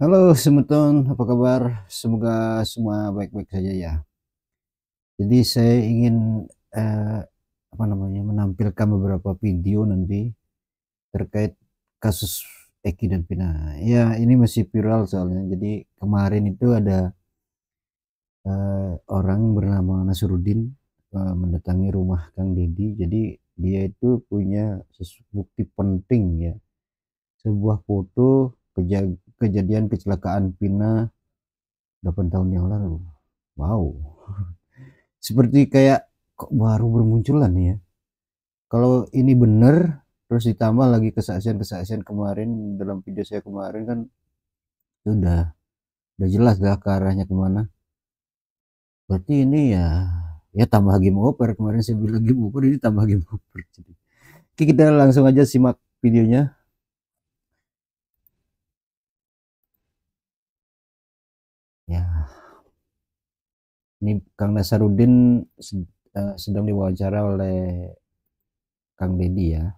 Halo Semeton, apa kabar? Semoga semua baik-baik saja ya. Jadi saya ingin eh, menampilkan beberapa video nanti terkait kasus Eki dan Vina. Ya, ini masih viral soalnya. Jadi kemarin itu ada orang bernama Nasruddin mendatangi rumah Kang Deddy. Jadi dia itu punya bukti penting ya, sebuah foto kejadian kecelakaan Vina 8 tahun yang lalu. Wow, seperti kayak kok baru bermunculan ya. Kalau ini benar, terus ditambah lagi kesaksian-kesaksian kemarin dalam video saya kemarin kan udah jelas lah ke arahnya kemana. Berarti ini ya tambah game over. Kemarin saya bilang game over, ini tambah game over. Oke, kita langsung aja simak videonya. Ya, ini Kang Nasaruddin sedang diwawancara oleh Kang Deddy ya.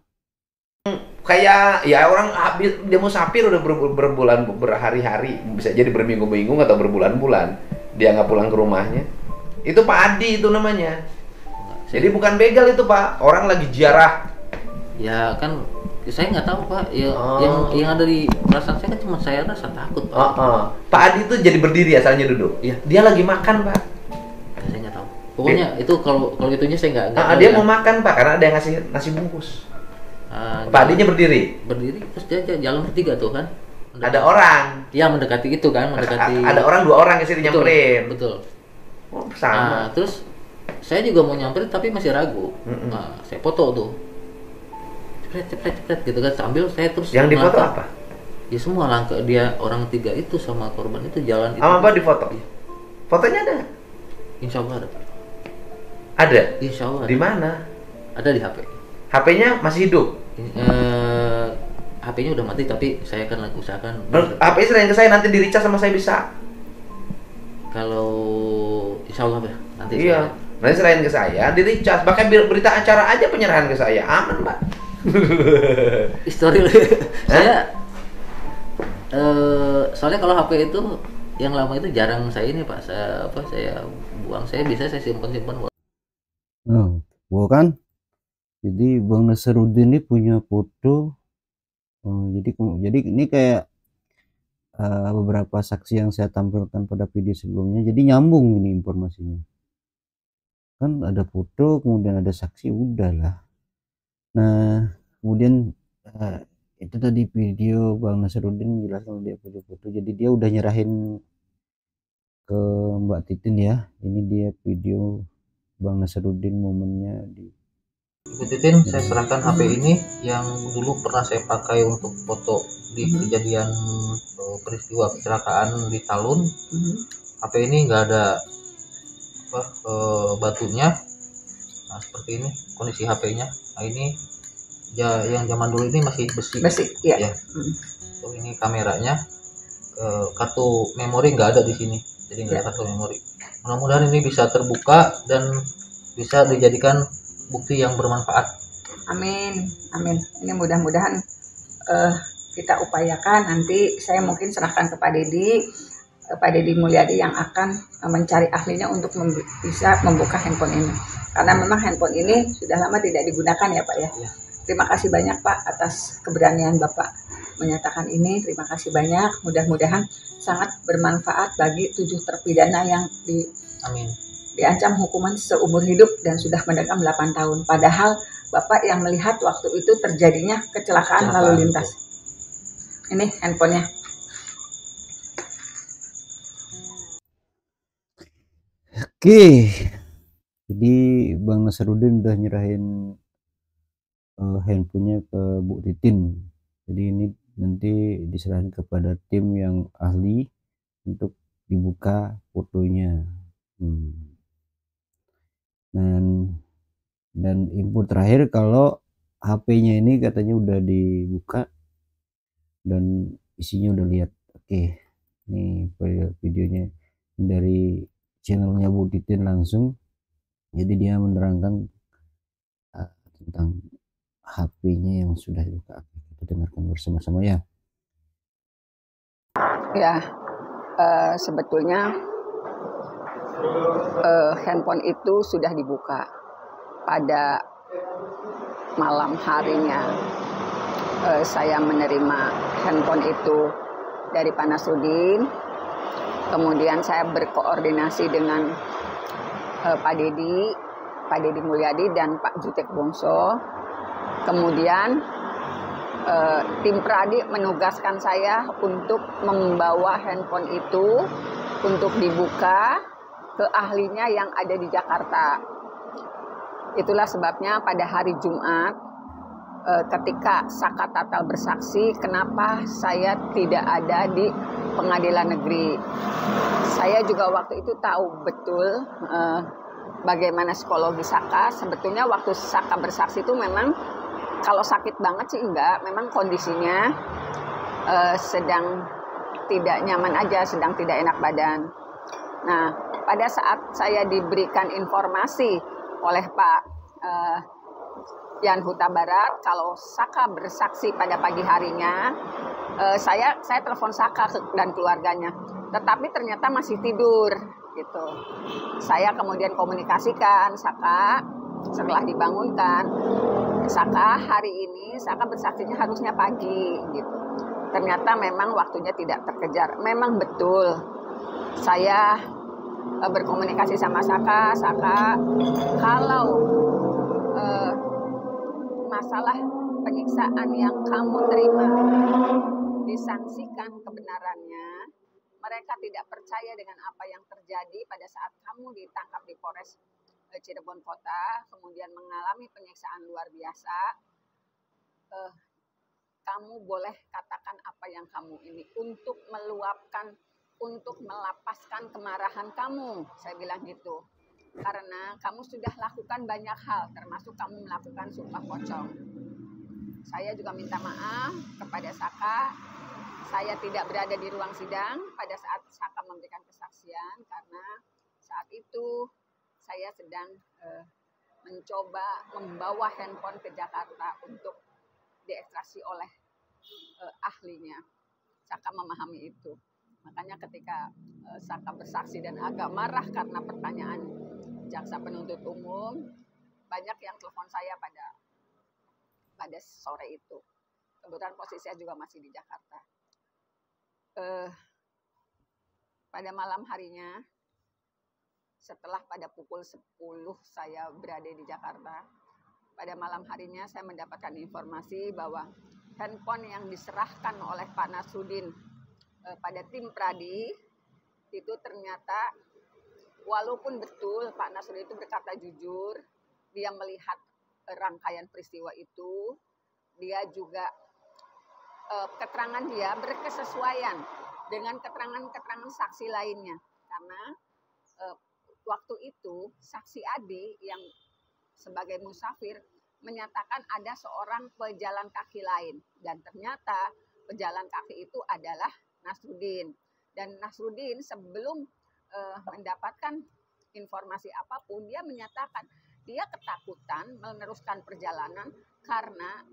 Kayak ya orang habis demo sapir udah berbulan berhari-hari, bisa jadi berminggu-minggu atau berbulan-bulan dia nggak pulang ke rumahnya. Itu Pak Adi itu namanya. Jadi bukan begal itu Pak, orang lagi ziarah. Ya kan saya nggak tahu Pak. Ya, Oh. yang ada di perasaan saya kan cuma saya rasa takut Pak. Pak Adi itu jadi berdiri asalnya duduk. Iya. Dia lagi makan Pak. Saya nggak tahu. Pokoknya itu kalau kalau itunya saya nggak tahu Dia ya. mau makan Pak karena ada yang ngasih nasi bungkus. Pak Jalan- Adinya berdiri. berdiri terus dia jalan bertiga tuh kan. Ada orang. Ya mendekati itu kan, mendekati. Ada orang, dua orang yang sini Betul, nyamperin. betul. Oh, sama. Terus saya juga mau nyamperin tapi masih ragu. Nah, saya foto tuh. Cepret, cepret, cepret gitu kan sambil saya terus Yang difoto melangkah. apa? Ya semua langkah dia orang tiga itu sama korban itu jalan itu. Sama apa difoto? Fotonya ada nggak? Insya Allah ada. Ada. Insya Allah Di ada. mana? Ada di HP. HP-nya masih hidup. HP-nya udah mati tapi saya akan usahakan. HP serahin ke saya, nanti di-recharge sama saya bisa. Kalau insya Allah ya nanti. Iya. Nanti serahin ke saya, di-recharge. Bahkan berita acara aja penyerahan ke saya, aman Mbak. Histori saya soalnya kalau HP itu yang lama itu jarang saya ini Pak. Saya buang, saya bisa saya simpan. Oh, bukan? Jadi Bang Nasaruddin ini punya foto. Jadi ini kayak beberapa saksi yang saya tampilkan pada video sebelumnya. Jadi nyambung ini informasinya. Kan ada foto, kemudian ada saksi, udahlah. Nah, kemudian eh, itu tadi video Bang Nasaruddin jelas kalau dia punya foto. Jadi dia udah nyerahin ke Mbak Titin ya. Ini dia video Bang Nasaruddin momennya di. Ibu Titin, saya serahkan HP ini yang dulu pernah saya pakai untuk foto di kejadian peristiwa kecelakaan di Talun. HP ini nggak ada batunya. Nah, seperti ini kondisi HP-nya. Nah, ini yang zaman dulu ini masih besi. Besi, iya. Ya. Ini kameranya. Kartu memori nggak ada di sini. Jadi nggak ada kartu memori. Mudah-mudahan ini bisa terbuka dan bisa dijadikan bukti yang bermanfaat. Amin, amin. Ini mudah-mudahan kita upayakan. Nanti saya mungkin serahkan ke Pak Deddy Mulyadi yang akan mencari ahlinya untuk bisa membuka handphone ini. Karena memang handphone ini sudah lama tidak digunakan ya Pak ya. Terima kasih banyak Pak atas keberanian Bapak menyatakan ini. Terima kasih banyak. Mudah-mudahan sangat bermanfaat bagi 7 terpidana yang Amin. diancam hukuman seumur hidup dan sudah mendekam 8 tahun. Padahal Bapak yang melihat waktu itu terjadinya kecelakaan lalu lintas. Ini handphonenya. Oke, jadi Bang Nasaruddin udah nyerahin handphonenya ke Bu Titin. Jadi ini nanti diserahkan kepada tim yang ahli untuk dibuka fotonya. Dan info terakhir kalau HP-nya ini katanya udah dibuka dan isinya udah lihat. Oke, ini videonya dari channelnya Bu Titin langsung. Jadi dia menerangkan tentang HP-nya yang sudah dibuka. Kita dengarkan bersama-sama ya. Ya, sebetulnya handphone itu sudah dibuka pada malam harinya. Saya menerima handphone itu dari Pak Nasruddin, kemudian saya berkoordinasi dengan Pak Dedi Mulyadi dan Pak Jutek Bongso. Kemudian tim Pradi menugaskan saya untuk membawa handphone itu untuk dibuka ke ahlinya yang ada di Jakarta. Itulah sebabnya pada hari Jumat ketika Saka Tatal bersaksi, kenapa saya tidak ada di pengadilan negeri. Saya juga waktu itu tahu betul bagaimana psikologi Saka. Sebetulnya waktu Saka bersaksi itu memang kalau sakit banget sih enggak, memang kondisinya sedang tidak nyaman aja, sedang tidak enak badan. Nah, pada saat saya diberikan informasi oleh Pak Yan Huta Barat kalau Saka bersaksi pada pagi harinya, saya telepon Saka dan keluarganya, tetapi ternyata masih tidur gitu. Saya kemudian komunikasikan Saka setelah dibangunkan, Saka hari ini Saka bersaksinya harusnya pagi gitu. Ternyata memang waktunya tidak terkejar. Memang betul saya berkomunikasi sama Saka kalau masalah penyiksaan yang kamu terima disangsikan kebenarannya, mereka tidak percaya dengan apa yang terjadi pada saat kamu ditangkap di Polres Cirebon Kota, kemudian mengalami penyiksaan luar biasa. Kamu boleh katakan apa yang kamu ini untuk meluapkan, untuk melapaskan kemarahan kamu, saya bilang gitu. Karena kamu sudah lakukan banyak hal, termasuk kamu melakukan sumpah pocong. Saya juga minta maaf kepada Saka. Saya tidak berada di ruang sidang pada saat Saka memberikan kesaksian, karena saat itu saya sedang mencoba membawa handphone ke Jakarta untuk diekstraksi oleh ahlinya. Saka memahami itu. Makanya ketika Saka bersaksi dan agak marah karena pertanyaan jaksa penuntut umum, banyak yang telepon saya pada sore itu. Kebetulan posisi saya juga masih di Jakarta. Pada malam harinya, setelah pada pukul 10 saya berada di Jakarta, pada malam harinya saya mendapatkan informasi bahwa handphone yang diserahkan oleh Pak Nasruddin pada tim Pradi itu ternyata, walaupun betul Pak Nasruddin itu berkata jujur, dia melihat rangkaian peristiwa itu, dia juga keterangan dia berkesesuaian dengan keterangan saksi lainnya, karena waktu itu saksi Adi yang sebagai musafir menyatakan ada seorang pejalan kaki lain, dan ternyata pejalan kaki itu adalah Nasruddin. Dan Nasruddin sebelum mendapatkan informasi apapun, dia menyatakan dia ketakutan meneruskan perjalanan karena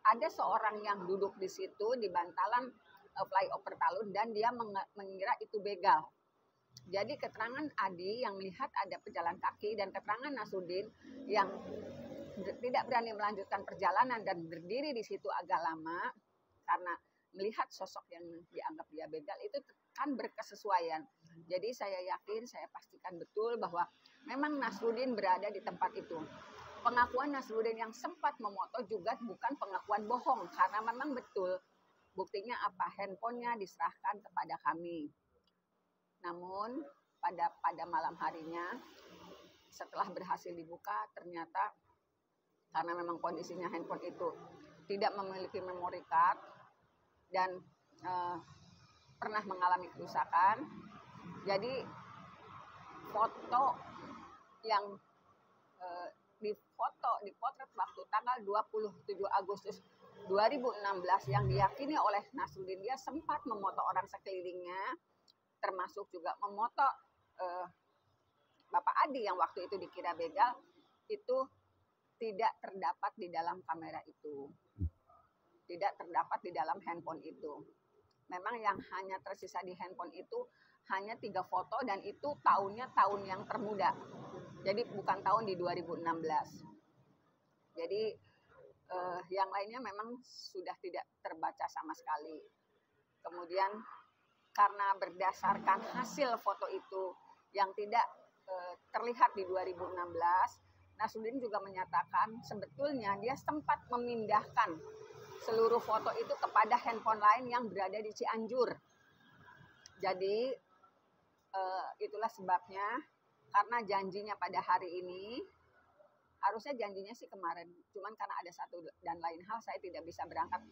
ada seorang yang duduk di situ di bantalan flyover Talun dan dia mengira itu begal. Jadi keterangan Adi yang melihat ada pejalan kaki dan keterangan Nasruddin yang tidak berani melanjutkan perjalanan dan berdiri di situ agak lama karena melihat sosok yang dianggap dia begal itu kan berkesesuaian. Jadi saya yakin, saya pastikan betul bahwa memang Nasruddin berada di tempat itu. Pengakuan Nasruddin yang sempat memoto juga bukan pengakuan bohong, karena memang betul. Buktinya apa? Handphonenya diserahkan kepada kami. Namun pada malam harinya setelah berhasil dibuka, ternyata karena memang kondisinya handphone itu tidak memiliki memory card dan pernah mengalami kerusakan. Jadi foto yang dipotret waktu tanggal 27 Agustus 2016 yang diyakini oleh Nasruddin, dia sempat memoto orang sekelilingnya, termasuk juga memoto Bapak Adi yang waktu itu dikira begal, itu tidak terdapat di dalam kamera itu, tidak terdapat di dalam handphone itu. memang yang hanya tersisa di handphone itu hanya 3 foto, dan itu tahunnya tahun yang termuda. Jadi bukan tahun di 2016. Jadi yang lainnya memang sudah tidak terbaca sama sekali. Kemudian karena berdasarkan hasil foto itu yang tidak terlihat di 2016, Nasruddin juga menyatakan sebetulnya dia sempat memindahkan seluruh foto itu kepada handphone lain yang berada di Cianjur. Jadi itulah sebabnya, karena janjinya pada hari ini, harusnya janjinya sih kemarin, cuman karena ada satu dan lain hal saya tidak bisa berangkat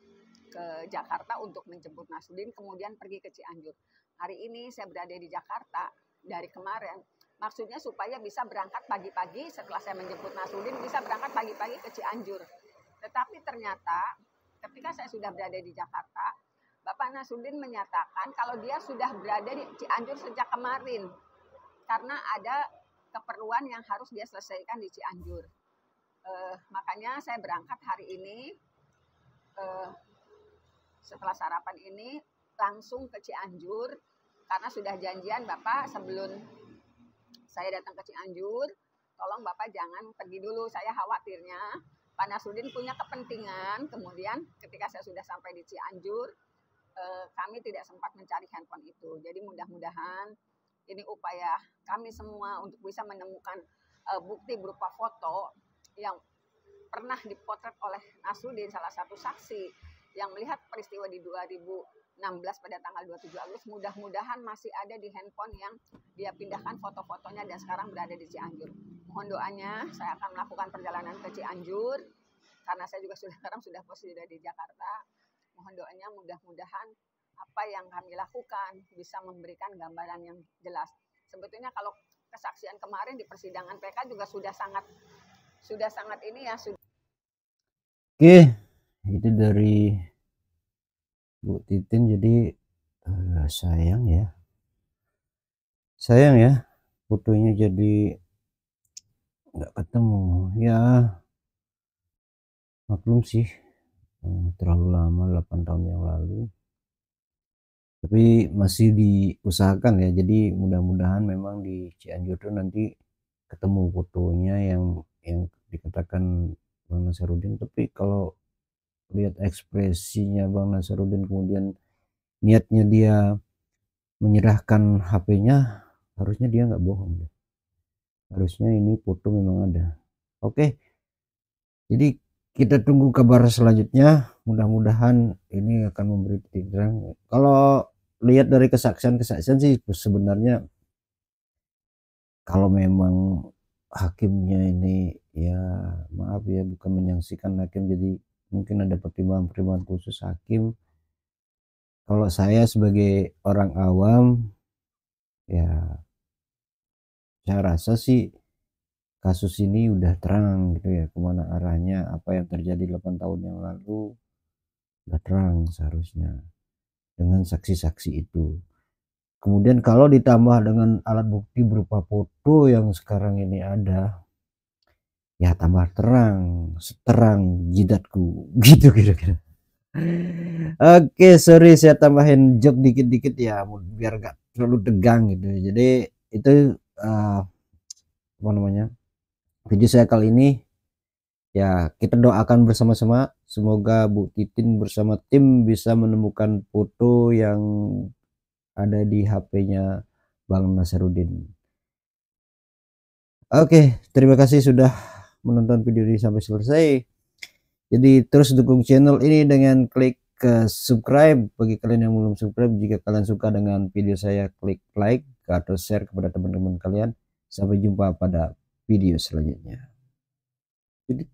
ke Jakarta untuk menjemput Nasruddin, kemudian pergi ke Cianjur. Hari ini saya berada di Jakarta dari kemarin, maksudnya supaya bisa berangkat pagi-pagi setelah saya menjemput Nasruddin, bisa berangkat pagi-pagi ke Cianjur. Tetapi ternyata ketika saya sudah berada di Jakarta, Bapak Nasruddin menyatakan kalau dia sudah berada di Cianjur sejak kemarin, karena ada keperluan yang harus dia selesaikan di Cianjur. Makanya saya berangkat hari ini, setelah sarapan ini langsung ke Cianjur, karena sudah janjian Bapak sebelum saya datang ke Cianjur, tolong Bapak jangan pergi dulu, saya khawatirnya Pak Nasruddin punya kepentingan, kemudian ketika saya sudah sampai di Cianjur, kami tidak sempat mencari handphone itu. Jadi mudah-mudahan ini upaya kami semua untuk bisa menemukan bukti berupa foto yang pernah dipotret oleh Nasruddin, salah satu saksi yang melihat peristiwa di 2016 pada tanggal 27 Agustus. Mudah-mudahan masih ada di handphone yang dia pindahkan foto-fotonya dan sekarang berada di Cianjur. Mohon doanya, saya akan melakukan perjalanan ke Cianjur karena saya juga sekarang sudah posisi di Jakarta. Mohon doanya, mudah-mudahan apa yang kami lakukan bisa memberikan gambaran yang jelas. Sebetulnya kalau kesaksian kemarin di persidangan PK juga sudah sangat ini ya. Oke, itu dari Bu Titin. Jadi sayang ya fotonya jadi nggak ketemu ya. Maklum sih, terlalu lama, 8 tahun yang lalu, tapi masih diusahakan ya. Jadi mudah-mudahan memang di Cianjur itu nanti ketemu fotonya yang dikatakan Bang Nasruddin. Tapi kalau lihat ekspresinya Bang Nasruddin, kemudian niatnya dia menyerahkan HP-nya, harusnya dia nggak bohong deh. Harusnya ini foto memang ada. Oke, jadi kita tunggu kabar selanjutnya. Mudah-mudahan ini akan memberi titik terang. Kalau lihat dari kesaksian sih sebenarnya, kalau memang hakimnya ini ya maaf ya, bukan menyaksikan hakim, jadi mungkin ada pertimbangan khusus hakim. Kalau saya sebagai orang awam ya, saya rasa sih kasus ini udah terang gitu ya, kemana arahnya, apa yang terjadi 8 tahun yang lalu udah terang seharusnya dengan saksi-saksi itu. Kemudian kalau ditambah dengan alat bukti berupa foto yang sekarang ini ada, ya tambah terang, seterang jidatku gitu kira-kira. Oke, sorry saya tambahin joke dikit-dikit ya biar gak terlalu tegang gitu. Jadi itu apa namanya, video saya kali ini ya, kita doakan bersama-sama semoga Bu Titin bersama tim bisa menemukan foto yang ada di HP-nya Bang Nasruddin. Oke, terima kasih sudah menonton video ini sampai selesai. Jadi terus dukung channel ini dengan klik ke subscribe bagi kalian yang belum subscribe. Jika kalian suka dengan video saya, klik like atau share kepada teman-teman kalian. Sampai jumpa pada video selanjutnya. Jadi